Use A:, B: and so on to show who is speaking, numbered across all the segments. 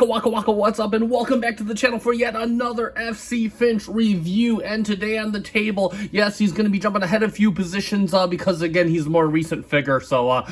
A: Waka, what's up, and welcome back to the channel for yet another FC Finch review. And today on the table, yes, he's going to be jumping ahead a few positions because, again, he's a more recent figure. So, I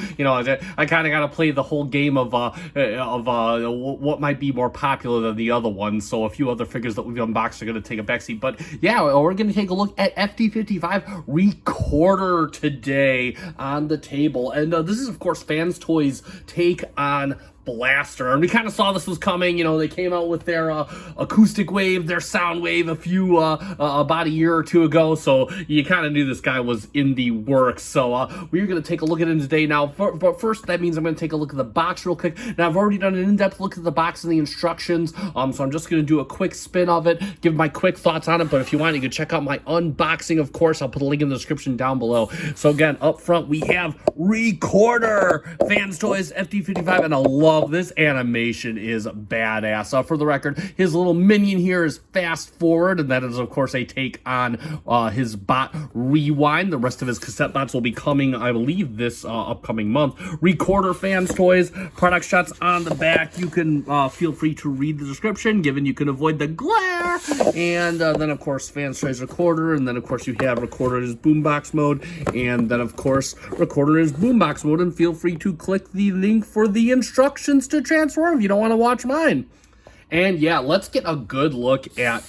A: kind of got to play the whole game of what might be more popular than the other ones. So a few other figures that we've unboxed are going to take a backseat. But, yeah, we're going to take a look at FT-55 Recorder today on the table. And this is, of course, Fans Toys' take on Blaster, and we kind of saw this was coming. You know, they came out with their acoustic wave, their sound wave about a year or two ago, so you kind of knew this guy was in the works. So we're going to take a look at him today. Now, but first, that means I'm going to take a look at the box real quick. Now, I've already done an in-depth look at the box and the instructions, so I'm just going to do a quick spin of it, give my quick thoughts on it. But if you want, you can check out my unboxing, of course. I'll put a link in the description down below. So again, up front, we have Recorder, Fans Toys, FT-55, and I love this animation is badass. For the record, his little minion here is Fast Forward, and that is, of course, a take on his bot Rewind. The rest of his cassette bots will be coming, I believe, this upcoming month. Recorder, Fans Toys, product shots on the back. You can feel free to read the description, given you can avoid the glare. And then, of course, Fans Toys Recorder, and then, of course, you have Recorder in his boombox mode, and then, of course, Recorder in his boombox mode, and feel free to click the link for the instructions to transfer if you don't want to watch mine. And yeah, let's get a good look at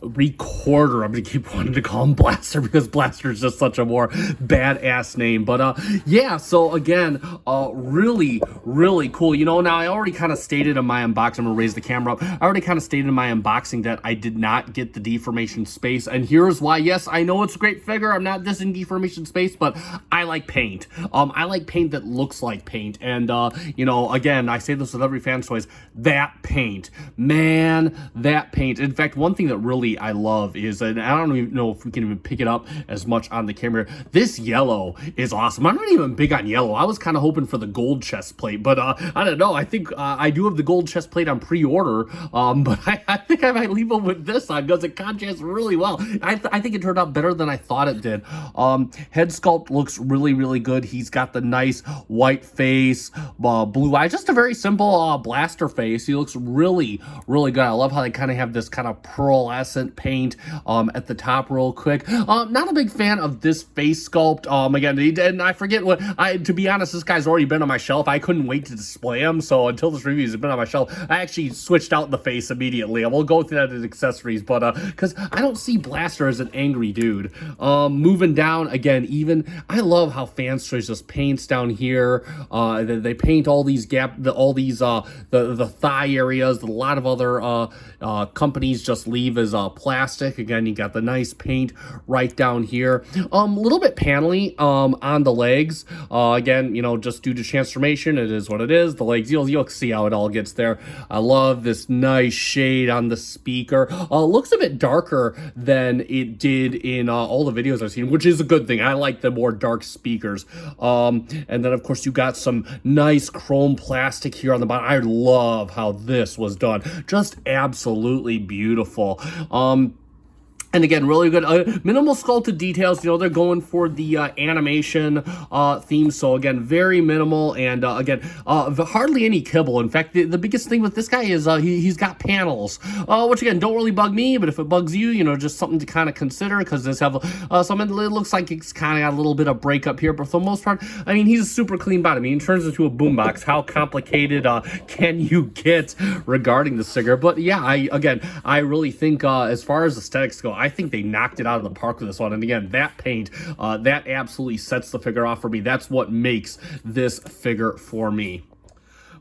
A: Recorder. I'm gonna keep wanting to call him Blaster because Blaster is just such a more badass name. But yeah, so again, really cool. You know, now I already kind of stated in my unboxing, I'm gonna raise the camera up, I already kind of stated in my unboxing that I did not get the deformation space, and here's why. Yes, I know it's a great figure, I'm not dissing deformation space, but I like paint. I like paint that looks like paint. And you know, again, I say this with every Fans Toys, that paint, man, that paint. In fact, one thing that really I love is, and I don't even know if we can even pick it up as much on the camera, this yellow is awesome. I'm not even big on yellow. I was kind of hoping for the gold chest plate, but I don't know. I think I do have the gold chest plate on pre-order, but I think I might leave it with this on because it contrasts really well. I think it turned out better than I thought it did. Head sculpt looks really good. He's got the nice white face, blue eyes, just a very simple Blaster face. He looks really good. I love how they kind of have this kind of pearlescent paint at the top real quick. Not a big fan of this face sculpt. Again, and I forget what, to be honest, this guy's already been on my shelf. I couldn't wait to display him, so until this review has been on my shelf, I actually switched out the face immediately. I will go through that as accessories, but because I don't see Blaster as an angry dude. Moving down, again, even, I love how Fans Toys just paints down here. They paint all these the thigh areas that a lot of other companies just leave as plastic. Again, you got the nice paint right down here. A little bit panely on the legs. Again, you know, just due to transformation, it is what it is. The legs, you'll see how it all gets there. I love this nice shade on the speaker. Looks a bit darker than it did in all the videos I've seen, which is a good thing. I like the more dark speakers. And then, of course, you got some nice chrome plastic here on the bottom. I love how this was done. Just absolutely beautiful. And again, really good, minimal sculpted details. You know, they're going for the animation theme. So again, very minimal, and again, hardly any kibble. In fact, the biggest thing with this guy is he's got panels, which again, don't really bug me, but if it bugs you, you know, just something to kind of consider, because this have something, it looks like it's kind of got a little bit of breakup here, but for the most part, I mean, he's a super clean body. I mean, he turns into a boombox. How complicated can you get regarding this figure? But yeah, I really think as far as aesthetics go, I think they knocked it out of the park with this one. And again, that paint, that absolutely sets the figure off for me. That's what makes this figure for me.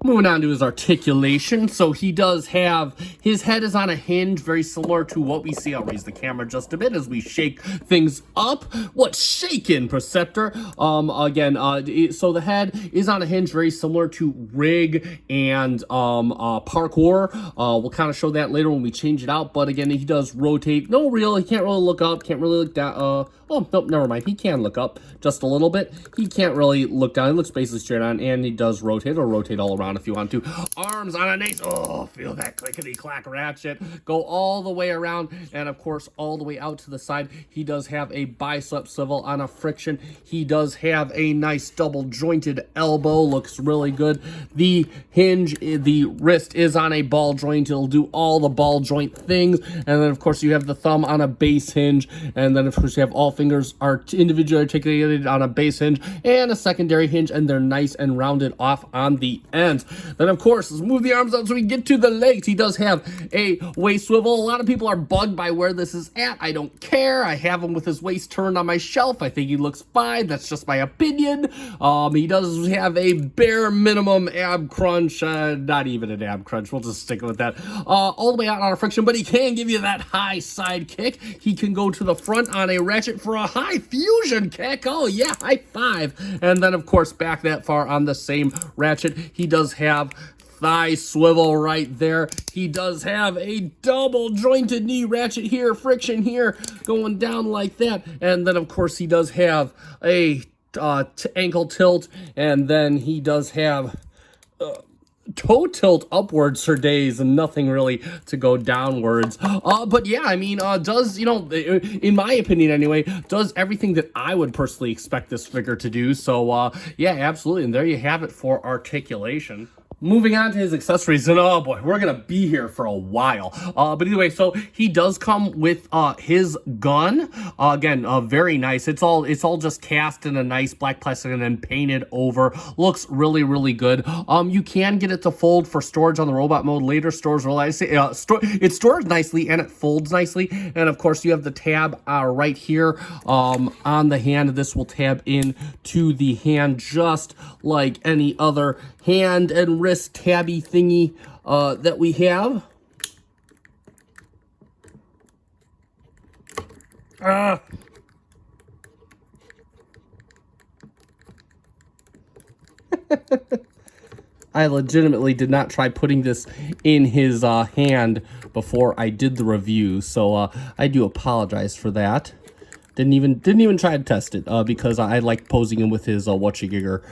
A: Moving on to his articulation. So he does have, his head is on a hinge, very similar to what we see. I'll raise the camera just a bit as we shake things up. What's shaking, Preceptor? So the head is on a hinge, very similar to Rig and Parkour. We'll kind of show that later when we change it out. But again, he does rotate. He can't really look up, can't really look down. Oh, nope, never mind. He can look up just a little bit. He can't really look down. He looks basically straight on, and he does rotate, or rotate all around around if you want to. Arms on a nice, oh, feel that clickety-clack ratchet. Go all the way around, and of course, all the way out to the side. He does have a bicep swivel on a friction. He does have a nice double jointed elbow. Looks really good. The hinge, the wrist is on a ball joint. It'll do all the ball joint things. And then, of course, you have the thumb on a base hinge. And then, of course, you have all fingers are individually articulated on a base hinge and a secondary hinge, and they're nice and rounded off on the ends. Then, of course, let's move the arms out so we get to the legs. He does have a waist swivel. A lot of people are bugged by where this is at. I don't care. I have him with his waist turned on my shelf. I think he looks fine. That's just my opinion. He does have a bare minimum ab crunch. Not even an ab crunch. We'll just stick with that. All the way out on a friction, but he can give you that high side kick. He can go to the front on a ratchet for a high fusion kick. Oh, yeah, high five. And then, of course, back that far on the same ratchet. He does have thigh swivel right there. He does have a double jointed knee ratchet here, friction here, going down like that. And then, of course, he does have a ankle tilt, and then he does have toe tilt upwards for days and nothing really to go downwards. But yeah, I mean, does, you know, in my opinion anyway, does everything that I would personally expect this figure to do. So yeah, absolutely. And there you have it for Articulation. Moving on to his accessories, and oh boy, we're gonna be here for a while. But anyway, so he does come with his gun. Again, very nice. It's all just cast in a nice black plastic and then painted over. Looks really, really good. You can get it to fold for storage on the robot mode later. It stores nicely and it folds nicely. And of course, you have the tab right here on the hand. This will tab in to the hand just like any other hand and wrist tabby thingy that we have. I legitimately did not try putting this in his hand before I did the review, so I do apologize for that. Didn't even try to test it because I like posing him with his whatchagigger,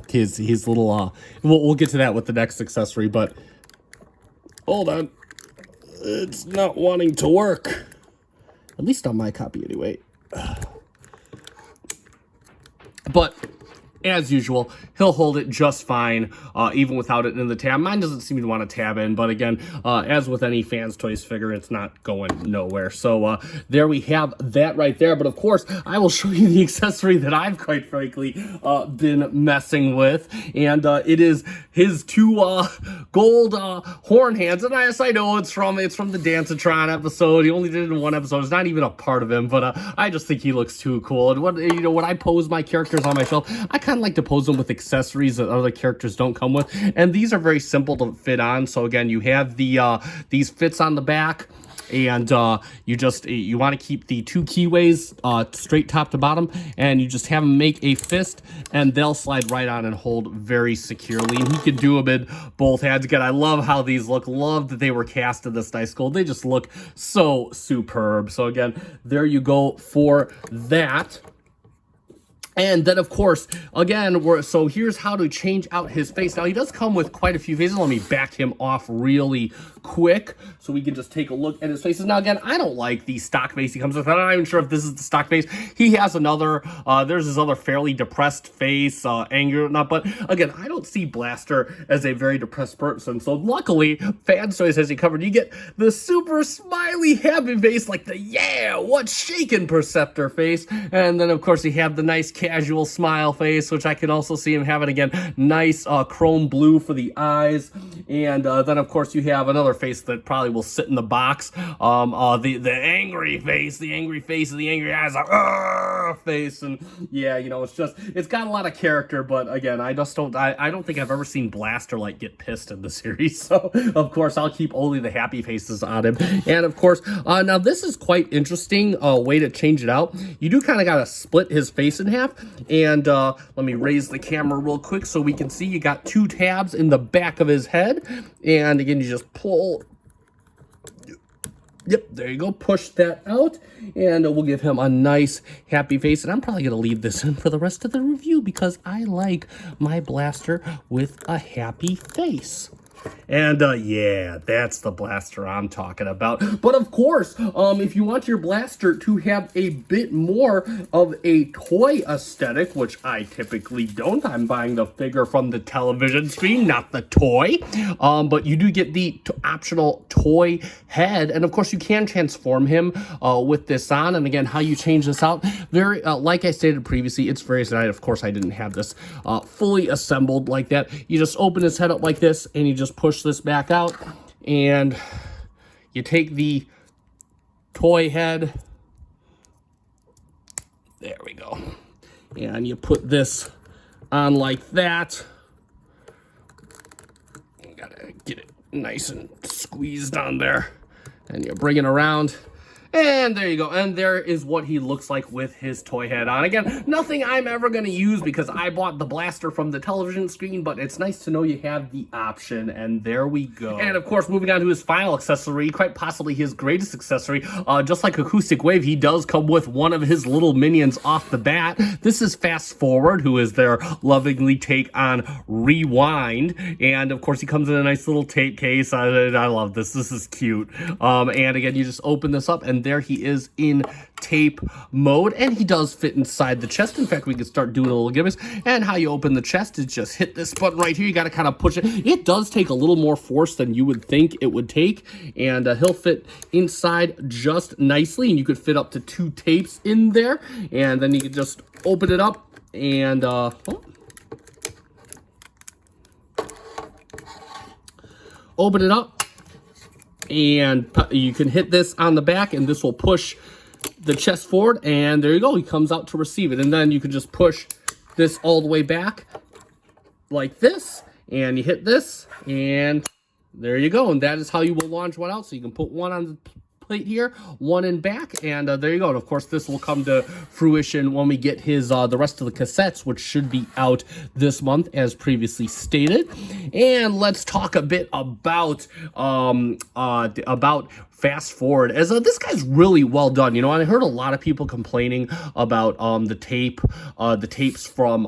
A: his little. We'll get to that with the next accessory, but hold on, it's not wanting to work. At least on my copy, anyway. But as usual, he'll hold it just fine, even without it in the tab. Mine doesn't seem to want to tab in, but again, as with any Fans Toys figure, it's not going nowhere. So there we have that right there. But of course, I will show you the accessory that I've quite frankly been messing with, and it is his two gold horn hands. And yes, I know it's from the Dancetron episode. He only did it in one episode. It's not even a part of him, but I just think he looks too cool. And when I pose my characters on my shelf, I kind of like to pose them with accessories that other characters don't come with, and these are very simple to fit on. So again, you have the these fits on the back, and you want to keep the two keyways straight top to bottom, and you just have them make a fist, and they'll slide right on and hold very securely. And he can do them in both hands. Again, I love how these look. Love that they were cast in this nice gold. They just look so superb. So again, there you go for that. And then, of course, again, so here's how to change out his face. Now, he does come with quite a few faces. Let me back him off really quick so we can just take a look at his faces. Now, again, I don't like the stock face he comes with. I'm not even sure if this is the stock face. He has another, there's this other fairly depressed face, angry or not. But again, I don't see Blaster as a very depressed person. So luckily, Fans Toys has you covered. You get the super smiley, happy face, like the, yeah, what's shaking Perceptor face. And then, of course, you have the nice casual smile face, which I can also see him having. Again, nice chrome blue for the eyes. And then, of course, you have another face that probably will sit in the box. The angry face, the angry eyes, like face, and yeah, you know, it's got a lot of character. But again, I don't think I've ever seen Blaster like get pissed in the series. So of course, I'll keep only the happy faces on him. And of course, now this is quite interesting way to change it out. You do kind of got to split his face in half. And let me raise the camera real quick so we can see. You got two tabs in the back of his head, and again, you just pull Yep, there you go. Push that out, and we'll give him a nice, happy face. And I'm probably going to leave this in for the rest of the review because I like my blaster with a happy face. And yeah, that's the blaster I'm talking about. But of course, if you want your blaster to have a bit more of a toy aesthetic, which I typically don't, I'm buying the figure from the television screen, not the toy. But you do get the optional toy head, and of course you can transform him with this on. And again, how you change this out, very like I stated previously, it's very nice. Of course, I didn't have this fully assembled like that. You just open his head up like this, and you just push this back out, and you take the toy head, there we go, and you put this on like that. You gotta get it nice and squeezed on there, and you bring it around. And there you go. And there is what he looks like with his toy head on. Again, nothing I'm ever going to use because I bought the blaster from the television screen, but it's nice to know you have the option. And there we go. And of course, moving on to his final accessory, quite possibly his greatest accessory, just like Acoustic Wave, he does come with one of his little minions off the bat. This is Fast Forward, who is their lovingly take on Rewind. And of course, he comes in a nice little tape case. I love this. This is cute. And again, you just open this up, and there he is in tape mode, and he does fit inside the chest. In fact, we can start doing a little gimmicks. And how you open the chest is just hit this button right here. You got to kind of push it. It does take a little more force than you would think it would take, and he'll fit inside just nicely, and you could fit up to 2 tapes in there. And then you can just open it up and open it up, and you can hit this on the back, and this will push the chest forward, and there you go. He comes out to receive it, and then you can just push this all the way back like this, and you hit this, and there you go. And that is how you will launch one out. So you can put one on the plate here, one in back, and there you go. And of course, this will come to fruition when we get his the rest of the cassettes, which should be out this month, as previously stated. And let's talk a bit about Fast Forward, as this guy's really well done, you know. And I heard a lot of people complaining about the tapes from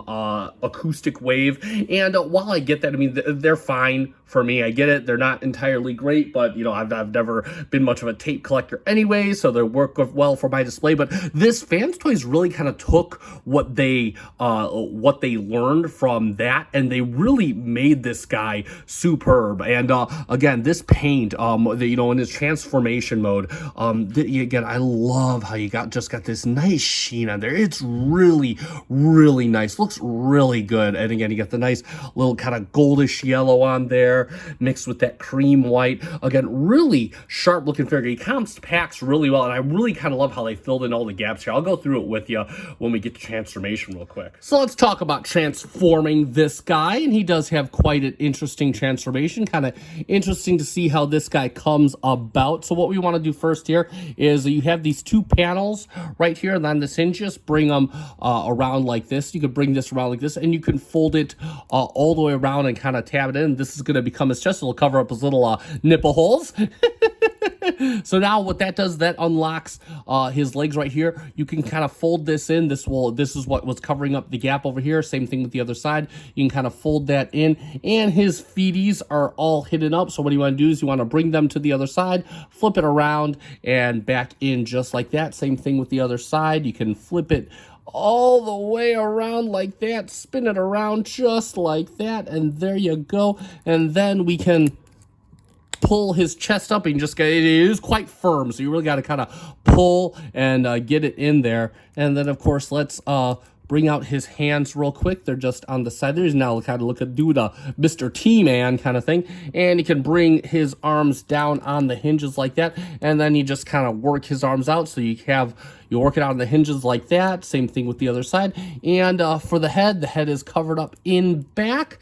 A: Acoustic Wave, and while I get that, I mean, they're fine for me. I get it, they're not entirely great, but you know, I've never been much of a tape collector anyway, so they work well for my display. But this Fans Toys really kind of took what they learned from that, and they really made this guy superb. And again, this paint, you know, in his transformation mode, again, I love how you got this nice sheen on there. It's really, really nice. Looks really good. And again, you got the nice little kind of goldish yellow on there, mixed with that cream white. Again, really sharp looking figure. He compacts really well, and I really kind of love how they filled in all the gaps here. I'll go through it with you when we get to transformation real quick. So let's talk about transforming this guy, and he does have quite an interesting transformation. Kind of interesting to see how this guy comes about. So what we want to do first here is you have these 2 panels right here, and then this hinge, just bring them around like this. You could bring this around like this, and you can fold it all the way around and kind of tab it in. This is going to become his chest. It'll cover up his little nipple holes. So now what that does, that unlocks his legs right here. You can kind of fold this in. This is what was covering up the gap over here. Same thing with the other side. You can kind of fold that in, and his feeties are all hidden up. So what you want to do is you want to bring them to the other side, flip it around and back in just like that. Same thing with the other side. You can flip it all the way around like that, spin it around just like that, and there you go. And then we can pull his chest up, and just get it is quite firm, so you really got to kind of pull and get it in there. And then of course, let's bring out his hands real quick. They're just on the side. There's now kind of do the Mr. T-Man kind of thing, and he can bring his arms down on the hinges like that, and then you just kind of work his arms out. So you work it out on the hinges like that. Same thing with the other side. And for the head is covered up in back.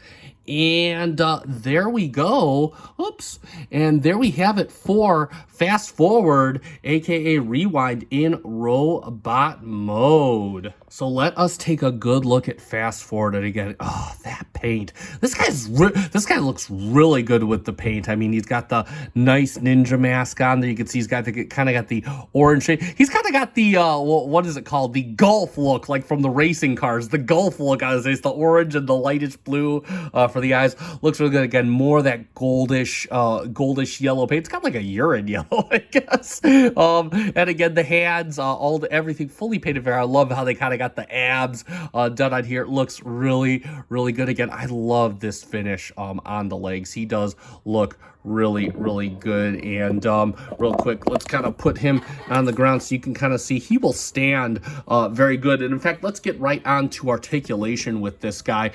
A: And there we go. Oops. And there we have it for fast forward, aka rewind in robot mode. So let us take a good look at fast forward and again. Oh, that paint. This guy looks really good with the paint. I mean, he's got the nice ninja mask on there. You can see he's got the kind of got the orange shade. He's kind of got the what is it called? The Gulf look, like from the racing cars. The Gulf look on his face, the orange and the lightish blue for the eyes. Looks really good. Again, more that goldish yellow paint. It's got like a urine yellow, I guess. And again, the hands, everything fully painted fair. I love how they kind of got the abs done on here. It looks really, really good. Again, I love this finish on the legs. He does look really, really good. And real quick, let's kind of put him on the ground so you can kind of see he will stand very good. And in fact, let's get right on to articulation with this guy.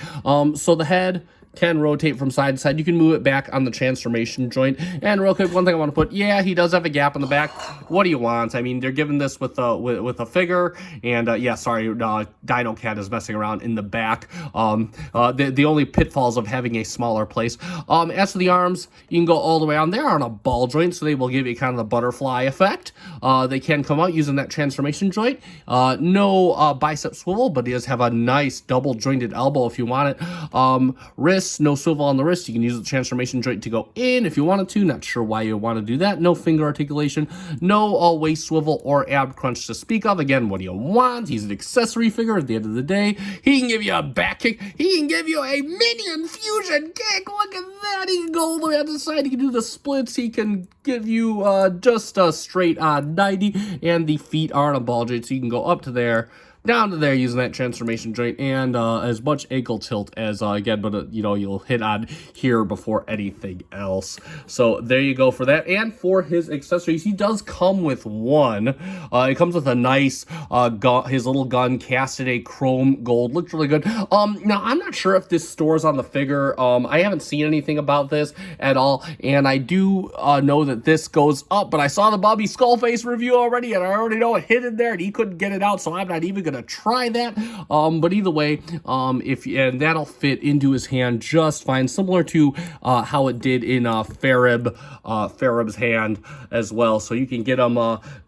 A: So the head can rotate from side to side. You can move it back on the transformation joint. And real quick, one thing I want to put, yeah, he does have a gap in the back. What do you want? I mean, they're giving this with a figure, and yeah, sorry, Dino Cat is messing around in the back. The only pitfalls of having a smaller place. As for the arms, you can go all the way on. They're on a ball joint, so they will give you kind of the butterfly effect. They can come out using that transformation joint. No bicep swivel, but he does have a nice double jointed elbow if you want it. Wrist, no swivel on the wrist. You can use the transformation joint to go in if you wanted to. Not sure why you want to do that. No finger articulation. No waist swivel or ab crunch to speak of. Again, what do you want? He's an accessory figure at the end of the day. He can give you a back kick. He can give you a minion fusion kick. Look at that. He can go all the way on the side. He can do the splits. He can give you just a straight on 90. And the feet are on a ball joint, so you can go up to there, down to there using that transformation joint, and as much ankle tilt as again, but you know, you'll hit on here before anything else. So there you go for that. And for his accessories, he does come with one. It comes with a nice gun, his little gun, casted a chrome gold. Looks really good. Now I'm not sure if this stores on the figure. I haven't seen anything about this at all, and I do know that this goes up, but I saw the Bobby Skullface review already, and I already know it hid in there, and he couldn't get it out, so I'm not even gonna try that. But either way, and that'll fit into his hand just fine, similar to how it did in Farib's hand as well. So you can get him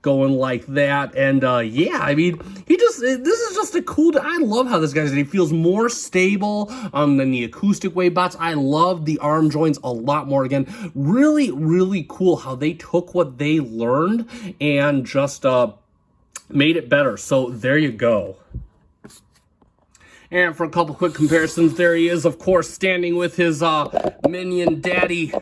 A: going like that. And yeah, I mean, this is just a cool. I love how this guy's. He feels more stable than the acoustic wave bots. I love the arm joints a lot more. Again, really, really cool how they took what they learned and just made it better. So there you go. And for a couple quick comparisons, there he is, of course, standing with his minion daddy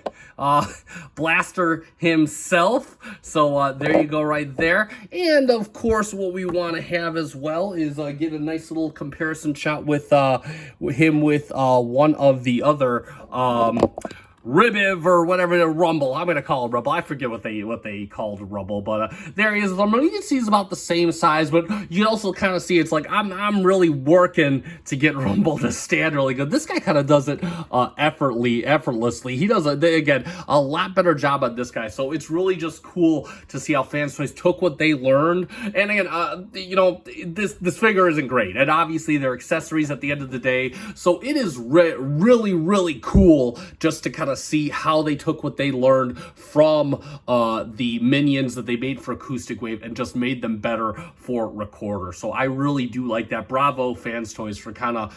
A: Blaster himself. So there you go right there. And of course, what we want to have as well is get a nice little comparison shot with him with one of the other Ribiv or whatever, the Rumble. I'm gonna call it Rumble. I forget what they called Rumble, but there he is. You can see he's about the same size, but you also kind of see it's like I'm really working to get Rumble to stand really good. This guy kind of does it effortlessly. He does again a lot better job on this guy. So it's really just cool to see how Fans Toys took what they learned. And again, you know, this figure isn't great, and obviously they're accessories at the end of the day. So it is really, really cool just to kind of see how they took what they learned from the minions that they made for acoustic wave and just made them better for recorder. So I really do like that. Bravo, Fans Toys, for kind of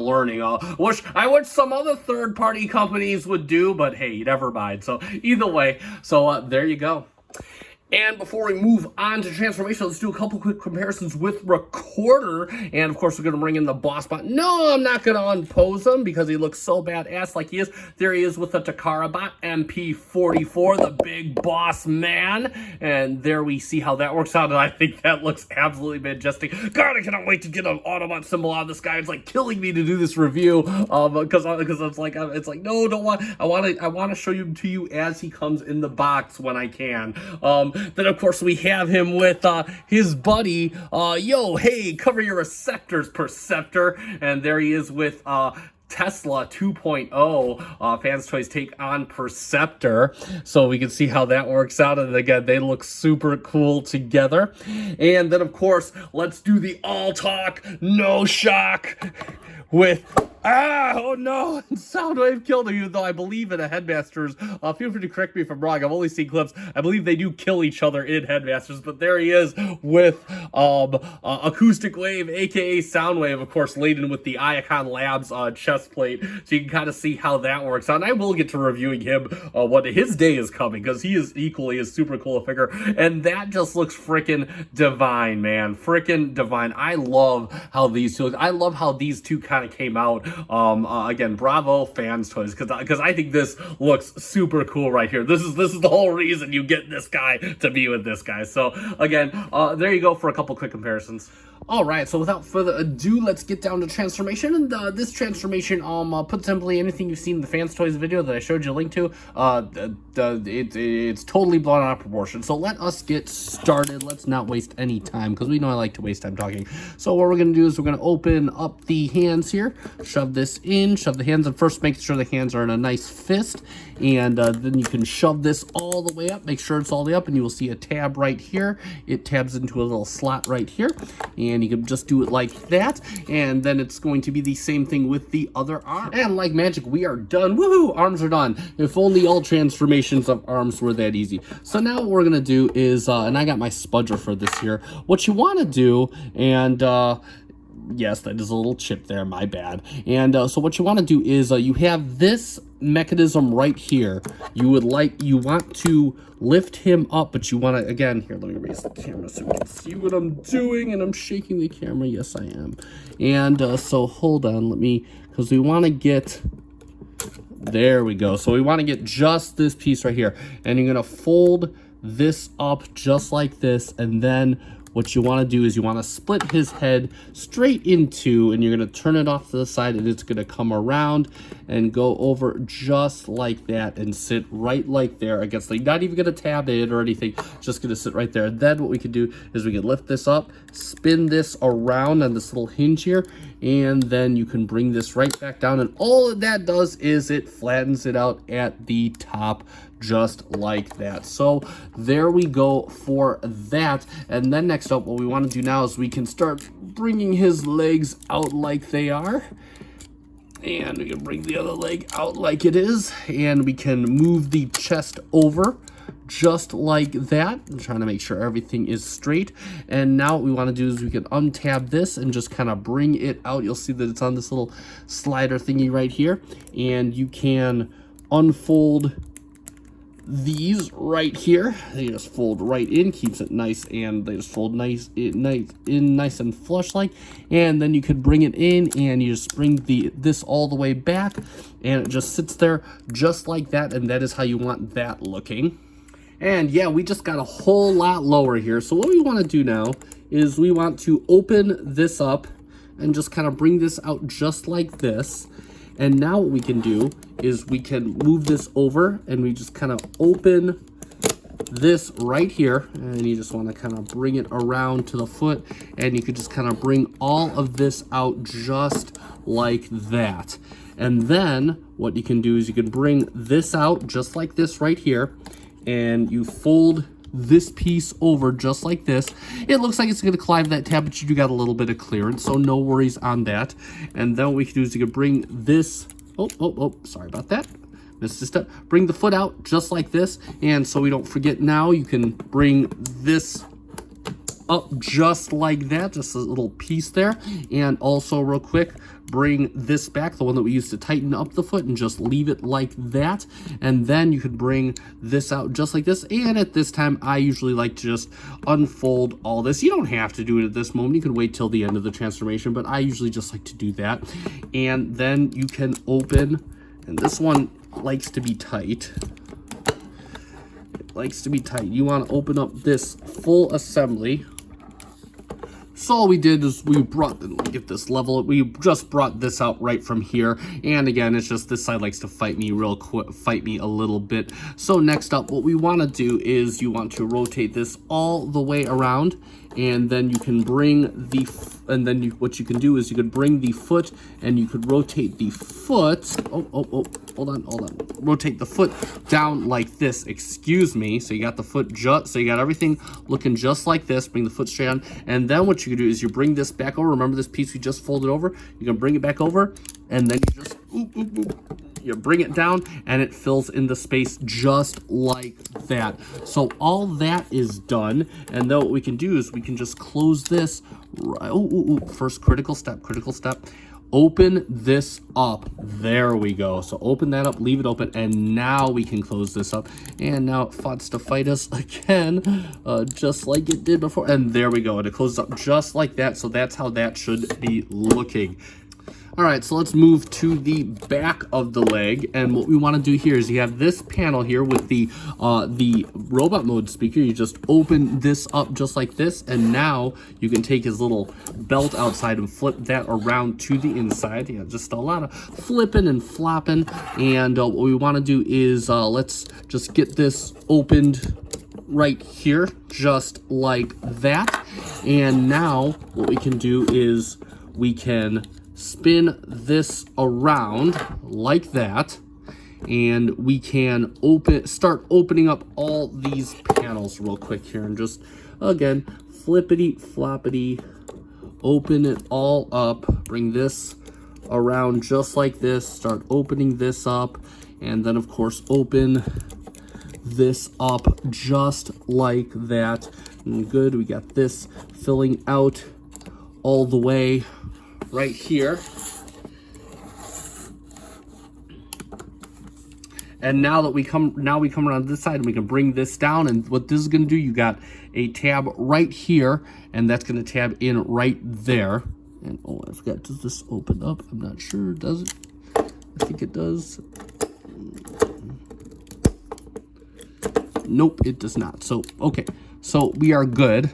A: learning. I wish some other third-party companies would do, but hey, never mind. So either way, so there you go. And before we move on to transformation, let's do a couple quick comparisons with recorder. And of course, we're going to bring in the boss bot. No, I'm not going to unpose him because he looks so badass like he is. There he is with the Takara bot, MP44, the big boss man. And there we see how that works out. And I think that looks absolutely majestic. God, I cannot wait to get an Autobot symbol on this guy. It's like killing me to do this review because it's like no, don't want. I want to show you to you as he comes in the box when I can. Then, of course, we have him with his buddy, yo, hey, cover your receptors, Perceptor. And there he is with Tesla 2.0. Fans Toys take on Perceptor. So we can see how that works out. And again, they look super cool together. And then, of course, let's do the all talk, no shock with Ah, oh no, Soundwave killed him, even though I believe in a Headmasters. Feel free to correct me if I'm wrong. I've only seen clips. I believe they do kill each other in Headmasters, but there he is with Acoustic Wave, aka Soundwave, of course, laden with the Iacon Labs chest plate, so you can kind of see how that works out. And I will get to reviewing him when his day is coming, because he is equally a super cool figure, and that just looks freaking divine, man. Freaking divine. I love how these two look. I love how these two kind of came out. Again, bravo fans toys, because I think this looks super cool right here. This is the whole reason you get this guy to be with this guy. So again, there you go for a couple quick comparisons. All right, so without further ado, let's get down to transformation. And this transformation, put simply, anything you've seen in the Fans Toys video that I showed you a link to, it's totally blown out of proportion. So let us get started. Let's not waste any time, because we know I like to waste time talking. So what we're going to do is we're going to open up the hands here, shove this in, shove the hands in first, make sure the hands are in a nice fist, and then you can shove this all the way up, make sure it's all the way up, and you will see a tab right here. It tabs into a little slot right here, and you can just do it like that, and then it's going to be the same thing with the other arm. And like magic, we are done. Woohoo! Arms are done. If only all transformations of arms were that easy. So now what we're gonna do is, and I got my spudger for this here. What you want to do, and yes, that is a little chip there, my bad. And so what you want to do is you have this mechanism right here. You want to lift him up, but you want to, again, here, let me raise the camera so you can see what I'm doing, and I'm shaking the camera. Yes, I am. And so hold on, because we want to get, there we go. So we want to get just this piece right here, and you're going to fold this up just like this, and then what you want to do is you want to split his head straight in two, and you're going to turn it off to the side, and it's going to come around and go over just like that and sit right like there against the, not even going to tab it or anything, just going to sit right there. And then what we could do is we can lift this up, spin this around on this little hinge here, and then you can bring this right back down, and all that does is it flattens it out at the top just like that. So there we go for that. And then next up, what we want to do now is we can start bringing his legs out like they are, and we can bring the other leg out like it is, and we can move the chest over just like that. I'm trying to make sure everything is straight. And now what we want to do is we can untab this and just kind of bring it out. You'll see that it's on this little slider thingy right here, and you can unfold these right here. They just fold right in, keeps it nice, and they just fold nice and flush like. And then you could bring it in, and you just bring this all the way back, and it just sits there just like that. And that is how you want that looking. And yeah, we just got a whole lot lower here. So what we want to do now is we want to open this up and just kind of bring this out just like this. And now what we can do is we can move this over, and we just kind of open this right here, and you just want to kind of bring it around to the foot, and you could just kind of bring all of this out just like that. And then what you can do is you can bring this out just like this right here, and you fold this piece over just like this. It looks like it's going to climb that tab, but you do got a little bit of clearance, so no worries on that. And then what we can do is you can bring this, sorry about that. Missed a step. Bring the foot out just like this, and so we don't forget now, you can bring this up just like that, just a little piece there. And also real quick, bring this back, the one that we used to tighten up the foot, and just leave it like that. And then you could bring this out just like this. And at this time, I usually like to just unfold all this. You don't have to do it at this moment. You can wait till the end of the transformation, but I usually just like to do that. And then you can open, and this one likes to be tight. It likes to be tight. You want to open up this full assembly. So all we did is we get this level. We just brought this out right from here. And again, it's just this side likes to fight me real quick, fight me a little bit. So next up, what we want to do is you want to rotate this all the way around, and then you can bring the, what you can do is you could bring the foot, and you could rotate the foot. Hold on. Rotate the foot down like this, excuse me. So you got the foot so you got everything looking just like this. Bring the foot straight on, and then what you can do is you bring this back over. Remember this piece we just folded over? You can bring it back over, and then you just you bring it down and it fills in the space just like that. So all that is done, and then what we can do is we can just close this. First critical step. Open this up. There we go. So open that up, leave it open, and now we can close this up. And now it wants to fight us again, just like it did before. And there we go. And it closes up just like that. So that's how that should be looking. All right, so let's move to the back of the leg, and what we want to do here is you have this panel here with the robot mode speaker. You just open this up just like this, and now you can take his little belt outside and flip that around to the inside. Yeah, just a lot of flipping and flopping, and what we want to do is let's just get this opened right here, just like that. And now what we can do is we can spin this around like that, and we can start opening up all these panels real quick here, and just again flippity floppity open it all up, bring this around just like this, start opening this up, and then of course open this up just like that. And good, we got this filling out all the way right here. And now that we come around this side, and we can bring this down, and what this is going to do, you got a tab right here, and that's going to tab in right there. And oh, I forgot, does this open up? I'm not sure, does it? I think it does. Nope, it does not. So okay, so we are good.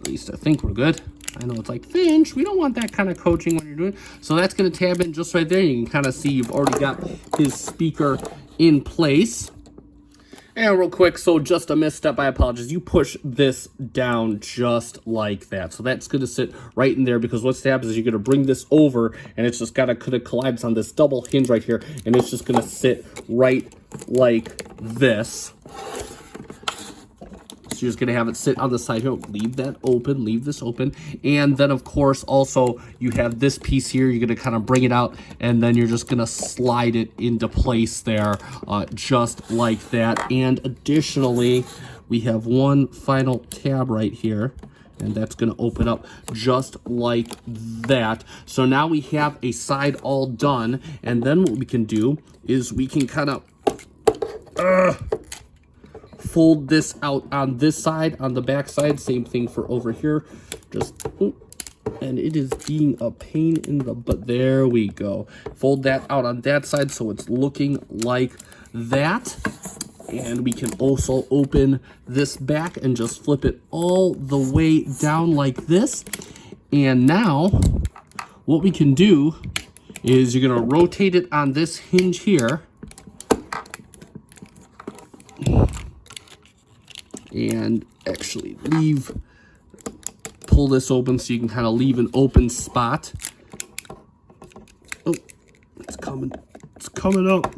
A: At least I think we're good. I know it's like, Finch, we don't want that kind of coaching when you're doing. So that's going to tab in just right there. You can kind of see you've already got his speaker in place. And real quick, so just a misstep, I apologize. You push this down just like that. So that's going to sit right in there, because what's happens is you're going to bring this over, and it's just got to collapse on this double hinge right here, and it's just going to sit right like this. So you're just going to have it sit on the side here. Leave that open, leave this open. And then, of course, also you have this piece here. You're going to kind of bring it out, and then you're just going to slide it into place there, just like that. And additionally, we have one final tab right here, and that's going to open up just like that. So now we have a side all done, and then what we can do is we can kind of fold this out on this side, on the back side. Same thing for over here. Just, and it is being a pain in the butt. There we go. Fold that out on that side so it's looking like that. And we can also open this back and just flip it all the way down like this. And now what we can do is you're going to rotate it on this hinge here. And actually pull this open so you can kind of leave an open spot. Oh, it's coming up.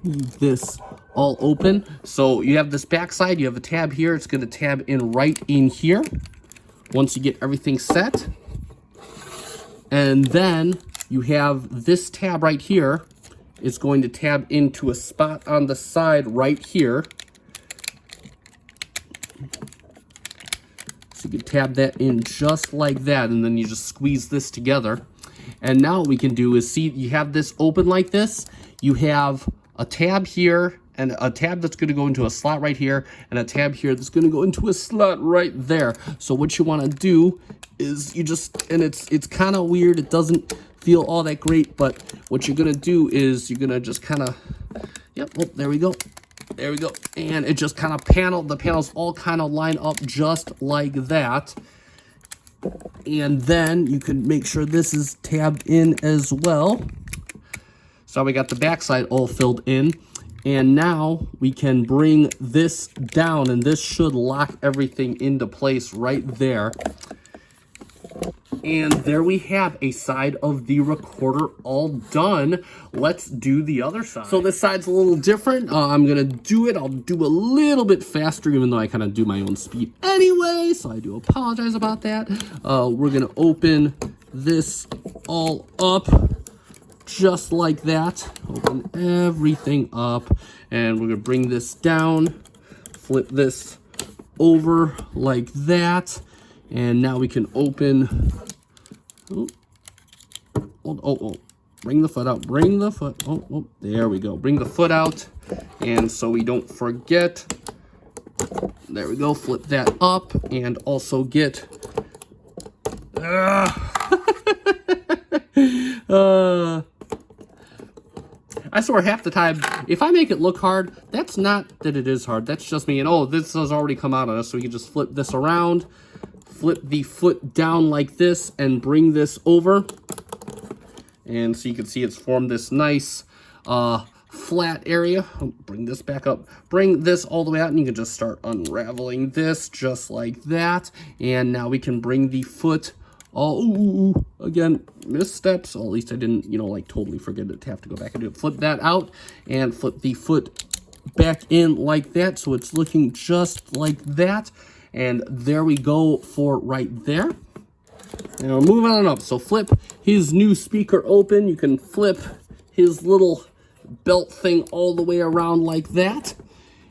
A: Leave this all open. So you have this back side, you have a tab here. It's going to tab in right in here once you get everything set. And then you have this tab right here. It's going to tab into a spot on the side right here. So you can tab that in just like that, and then you just squeeze this together. And now what we can do is, see, you have this open like this. You have a tab here, and a tab that's going to go into a slot right here, and a tab here that's going to go into a slot right there. So what you want to do is you just, and it's kind of weird, it doesn't feel all that great, but what you're going to do is you're going to just kind of, yep, oh, there we go, and it just kind of the panels all kind of line up just like that. And then you can make sure this is tabbed in as well. So we got the backside all filled in. And now we can bring this down, and this should lock everything into place right there. And there we have a side of the recorder all done. Let's do the other side. So this side's a little different. I'm gonna do it. I'll do a little bit faster, even though I kind of do my own speed anyway. So I do apologize about that. We're gonna open this all up just like that. Open everything up, and we're gonna bring this down, flip this over like that, and now we can open. Oh, bring the foot out, bring the foot, oh, there we go, bring the foot out, and so we don't forget, there we go, flip that up, and also get, I swear half the time, if I make it look hard, that's not that it is hard, that's just me, and oh, this has already come out on us, so we can just flip this around, flip the foot down like this, and bring this over. And so you can see it's formed this nice flat area. Bring this back up. Bring this all the way out, and you can just start unraveling this just like that. And now we can bring the foot all, again, missteps. Well, at least I didn't, like totally forget it to have to go back and do it. Flip that out and flip the foot back in like that. So it's looking just like that. And there we go for right there. And we're moving on up. So flip his new speaker open. You can flip his little belt thing all the way around like that.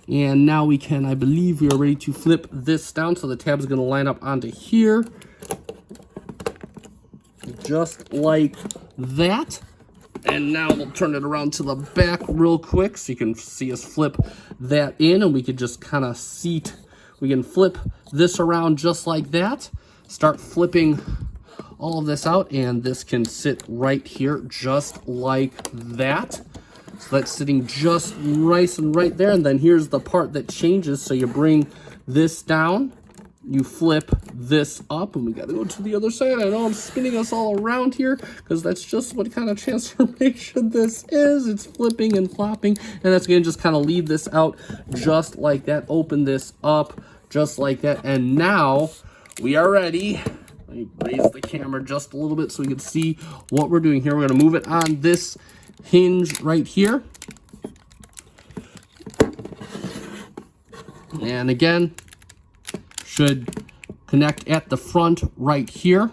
A: And now we can, I believe we are ready to flip this down. So the tab is going to line up onto here. Just like that. And now we'll turn it around to the back real quick so you can see us flip that in. And we can just kind of seat. We can flip this around just like that. Start flipping all of this out, and this can sit right here just like that. So that's sitting just nice and right there. And then here's the part that changes. So you bring this down, you flip this up, and we got to go to the other side. I know I'm spinning us all around here because that's just what kind of transformation this is. It's flipping and flopping, and that's going to just kind of leave this out just like that. Open this up just like that, and now we are ready. Let me raise the camera just a little bit so we can see what we're doing here. We're going to move it on this hinge right here. And again, should connect at the front right here,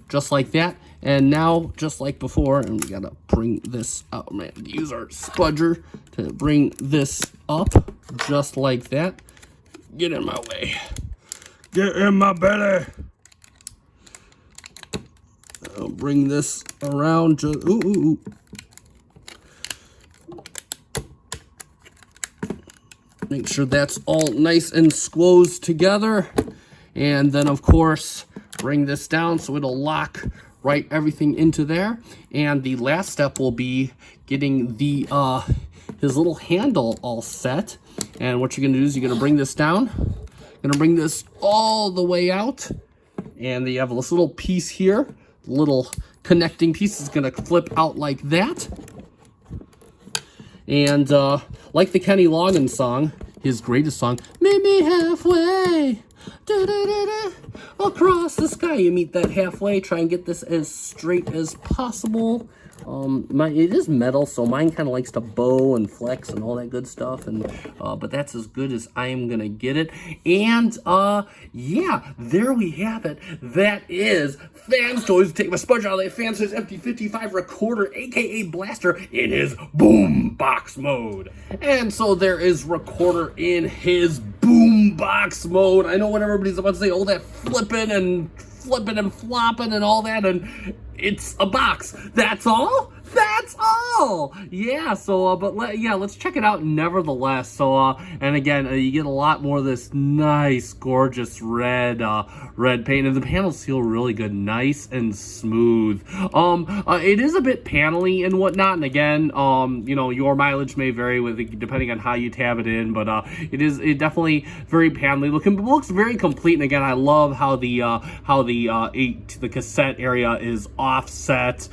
A: just like that. And now, just like before, and we got to bring this out. Man, use our spudger to bring this up, just like that. Get in my way. Get in my belly. I'll bring this around. Just, Make sure that's all nice and squoze together. And then, of course, bring this down so it'll lock right everything into there. And the last step will be getting the his little handle all set. And what you're going to do is you're going to bring this down. You're going to bring this all the way out. And you have this little piece here. Little connecting piece is going to flip out like that. And like the Kenny Loggins song, his greatest song, "Meet me halfway, da, da, da, da, across the sky." You meet that halfway. Try and get this as straight as possible. It is metal, so mine kind of likes to bow and flex and all that good stuff. And but that's as good as I am gonna get it. And yeah, there we have it. That is Fan's Toys. Take my spudge out of that Fan's Toys FT-55 recorder, aka blaster, in his boom box mode. And so there is recorder in his boom box mode. I know what everybody's about to say. Oh, that flipping and flopping and all that, and it's a box. That's all? That's all! Yeah, so, let's check it out nevertheless. So, and again, you get a lot more of this nice, gorgeous red paint, and the panels feel really good, nice and smooth. It is a bit panely and whatnot, and again, your mileage may vary depending on how you tab it in, but it definitely very panely looking, but looks very complete. And again, I love how the cassette area is offset,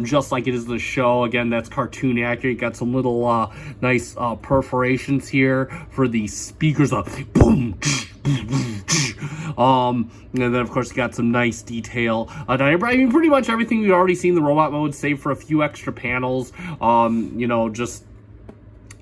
A: just like it is the show. Again, that's cartoon accurate. Got some little nice perforations here for the speakers. Boom. And then of course you got some nice detail. I mean, pretty much everything we've already seen in the robot mode, save for a few extra panels. You know, just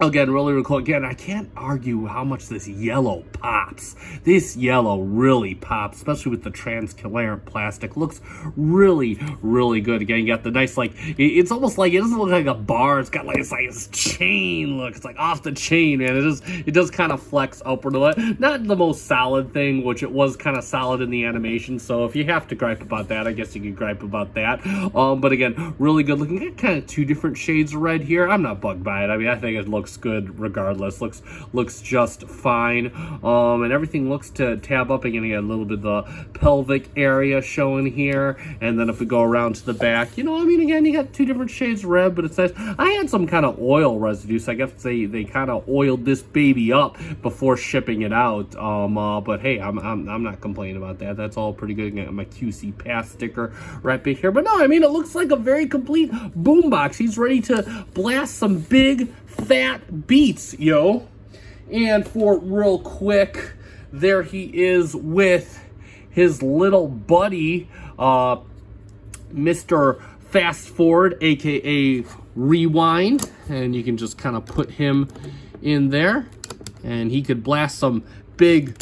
A: again, really, really cool. Again, I can't argue how much this yellow pops. This yellow really pops, especially with the transparent plastic. Looks really, really good. Again, you got the nice, like, it's almost like, it doesn't look like a bar. It's got like, it's like this chain look. It's like off the chain, man. It does kind of flex upward a little. Not the most solid thing, which it was kind of solid in the animation. So if you have to gripe about that, I guess you could gripe about that. But again, really good looking. Got kind of two different shades of red here. I'm not bugged by it. I mean, I think it looks good regardless. Looks just fine. And everything looks to tab up again. You got a little bit of the pelvic area showing here, and then if we go around to the back, you know, I mean, again, you got two different shades of red, but it says I had some kind of oil residue, so I guess they kind of oiled this baby up before shipping it out. But hey, I'm not complaining about that. That's all pretty good. Got my QC pass sticker right back here. But no, I mean, it looks like a very complete boombox. He's ready to blast some big fat beats, yo. And for real quick, there he is with his little buddy, Mr. Fast Forward, aka Rewind, and you can just kind of put him in there, and he could blast some big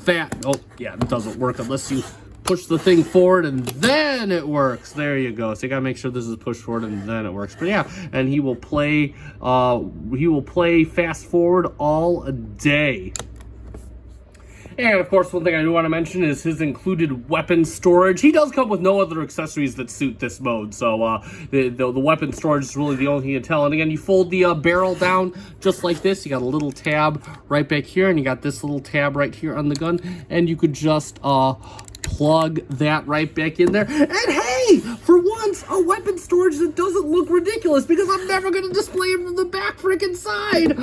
A: fat, oh yeah, it doesn't work unless you push the thing forward and then it works. There you go. So you gotta make sure this is pushed forward and then it works. But yeah, and he will play Fast Forward all day. And of course, one thing I do want to mention is his included weapon storage. He does come with no other accessories that suit this mode, so the weapon storage is really the only thing you tell. And again, you fold the barrel down just like this. You got a little tab right back here, and you got this little tab right here on the gun, and you could just plug that right back in there. And hey, for once, a weapon storage that doesn't look ridiculous, because I'm never going to display it from the back freaking side.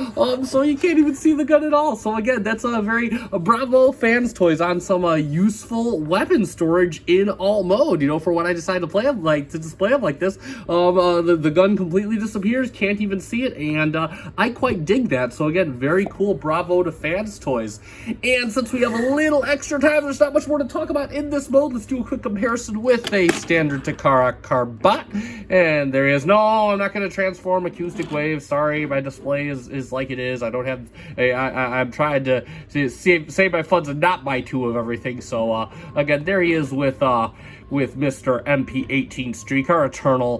A: So you can't even see the gun at all. So again, that's a very bravo Fans Toys on some useful weapon storage in all mode. You know, for when I decide to play them, like to display them like this, the gun completely disappears, can't even see it, and I quite dig that. So again, very cool. Bravo to Fans Toys. And since we have a little extra time, there's not much more to talk about in this mode. Let's do a quick comparison with a standard Takara Carbot. And there he is. No, I'm not going to transform acoustic wave. Sorry, my display is like it is. I don't have I'm trying to save my funds and not buy two of everything. So again, there he is with Mr. MP18 Street Car, Eternal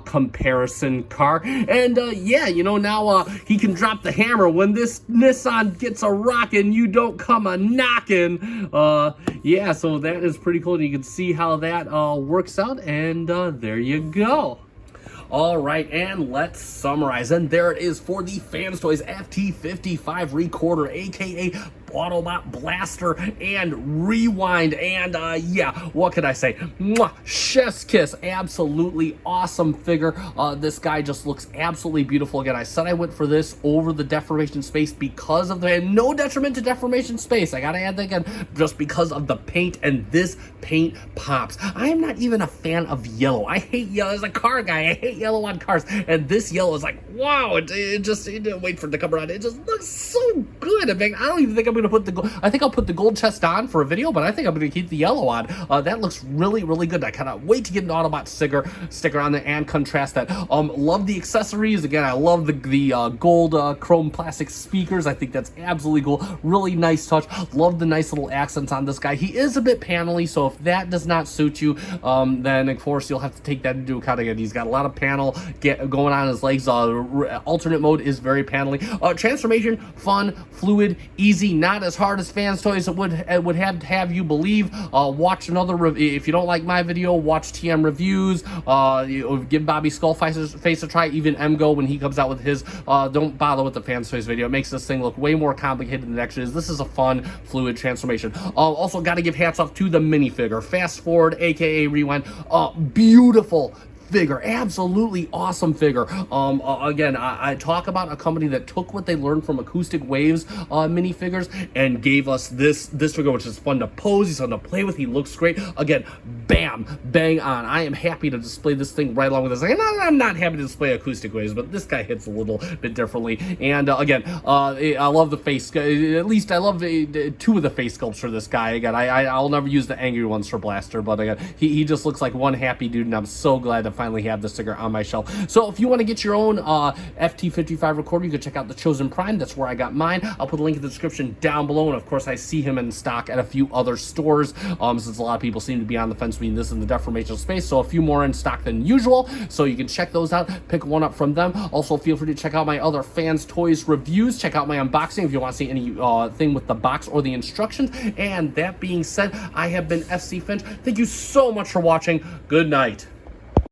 A: comparison car. And yeah, you know, now he can drop the hammer when this Nissan gets a rockin', you don't come a knockin'. Yeah, so that is pretty cool. And you can see how that works out, and there you go. All right, and let's summarize. And there it is for the Fans Toys FT-55 Recorder, aka Autobot Blaster and Rewind. And yeah, what could I say? Mwah, chef's kiss. Absolutely awesome figure. This guy just looks absolutely beautiful. Again, I said I went for this over the Deformation Space because of the, and no detriment to Deformation Space, I gotta add that again, just because of the paint, and this paint pops. I am not even a fan of yellow. I hate yellow. As a car guy, I hate yellow on cars, and this yellow is like, wow, it didn't wait for it to come around. It just looks so good. I mean, I don't even think I'm gonna put the gold, I think I'll put the gold chest on for a video, but I think I'm gonna keep the yellow on. That looks really, really good. I cannot wait to get an Autobot sticker on there and contrast that. Love the accessories. Again, I love the gold chrome plastic speakers. I think that's absolutely cool. Really nice touch. Love the nice little accents on this guy. He is a bit panely, so if that does not suit you, then of course you'll have to take that into account. Again, he's got a lot of panel going on his legs. Alternate mode is very panely. Transformation, fun, fluid, easy, not as hard as Fans Toys would have you believe. Watch another if you don't like my video, watch TM reviews. Give Bobby Skullface a try. Even Emgo, when he comes out with his, don't bother with the Fans Toys video. It makes this thing look way more complicated than it actually is. This is a fun, fluid transformation. Also, got to give hats off to the minifigure, Fast Forward, aka Rewind. Beautiful, figure, absolutely awesome figure. Again, I talk about a company that took what they learned from Acoustic Waves minifigures and gave us this figure, which is fun to pose. He's fun to play with. He looks great. Again, bam, bang on. I am happy to display this thing right along with this. And I'm not happy to display Acoustic Waves, but this guy hits a little bit differently. And again, I love the face. At least I love two of the face sculpts for this guy. Again, I'll never use the angry ones for Blaster, but again, he just looks like one happy dude, and I'm so glad to finally have this figure on my shelf. So if you want to get your own FT-55 recorder, you can check out the Chosen Prime. That's where I got mine. I'll put a link in the description down below, and of course I see him in stock at a few other stores, since a lot of people seem to be on the fence between this and the deformational space, so a few more in stock than usual, so you can check those out, pick one up from them. Also feel free to check out my other Fans Toys reviews, check out my unboxing if you want to see any thing with the box or the instructions. And that being said, I have been FC Finch. Thank you so much for watching. Good night.